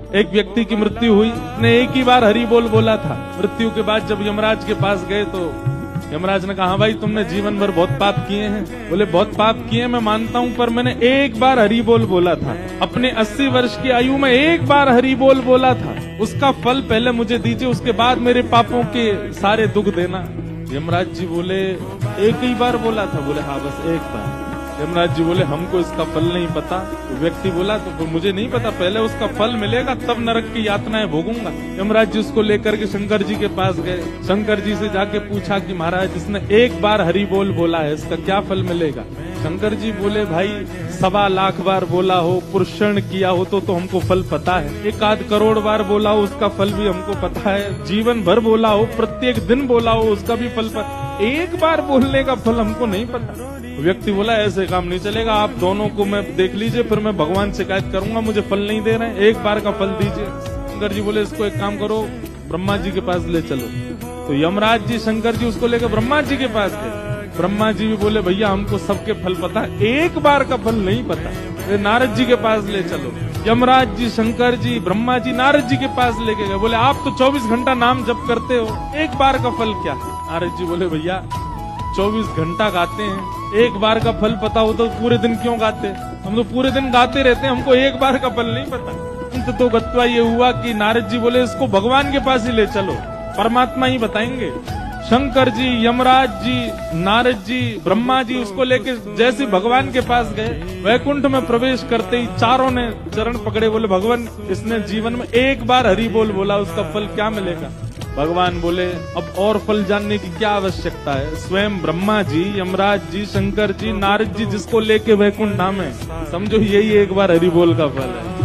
एक व्यक्ति की मृत्यु हुई, ने एक ही बार हरि बोल बोला था। मृत्यु के बाद जब यमराज के पास गए तो यमराज ने कहा, भाई तुमने जीवन भर बहुत पाप किए हैं। बोले बहुत पाप किए मैं मानता हूँ, पर मैंने एक बार हरि बोल बोला था। अपने 80 वर्ष की आयु में एक बार हरि बोल बोला था, उसका फल पहले मुझे दीजिए, उसके बाद मेरे पापों के सारे दुख देना। यमराज जी बोले एक ही बार बोला था। बोले हाँ बस एक बार। यमराज जी बोले हमको इसका फल नहीं पता। तो व्यक्ति बोला तो मुझे नहीं पता, पहले उसका फल मिलेगा तब नरक की यातनाएं भोगूंगा। यमराज जी उसको लेकर के शंकर जी के पास गए। शंकर जी से जाके पूछा कि महाराज इसने एक बार हरि बोल बोला है, इसका क्या फल मिलेगा? शंकर जी बोले भाई 1.25 लाख बार बोला हो, पुरुषण किया हो तो हमको फल पता है। 1 करोड़ बार बोला हो उसका फल भी हमको पता है। जीवन भर बोला हो, प्रत्येक दिन बोला हो उसका भी फल पता, एक बार बोलने का फल हमको नहीं पता। व्यक्ति बोला ऐसे काम नहीं चलेगा, आप दोनों को मैं देख लीजिए, फिर मैं भगवान शिकायत करूंगा, मुझे फल नहीं दे रहे हैं, एक बार का फल दीजिए। शंकर जी बोले इसको एक काम करो, ब्रह्मा जी के पास ले चलो। तो यमराज जी शंकर जी उसको लेकर ब्रह्मा जी के पास गए। ब्रह्मा जी भी बोले भैया हमको सबके फल पता है, एक बार का फल नहीं पता, नारद जी के पास ले चलो। यमराज जी, शंकर जी, ब्रह्मा जी नारद जी के पास लेके गए। बोले आप तो 24 घंटा नाम जप करते हो, एक बार का फल क्या? नारद जी बोले भैया 24 घंटा गाते हैं, एक बार का फल पता हो तो पूरे दिन क्यों गाते? हम तो पूरे दिन गाते रहते हैं, हमको एक बार का फल नहीं पता। तो गत्वा ये हुआ कि नारद जी बोले इसको भगवान के पास ही ले चलो, परमात्मा ही बताएंगे। शंकर जी, यमराज जी, नारद जी, ब्रह्मा जी उसको लेके जैसे भगवान के पास गए, वैकुंठ में प्रवेश करते ही चारों ने चरण पकड़े। बोले भगवान इसने जीवन में एक बार हरि बोल बोला, उसका फल क्या मिलेगा? भगवान बोले अब और फल जानने की क्या आवश्यकता है? स्वयं ब्रह्मा जी, यमराज जी, शंकर जी, नारद जी जिसको लेके वैकुंठ धाम है, समझो यही एक बार हरि बोल का फल है।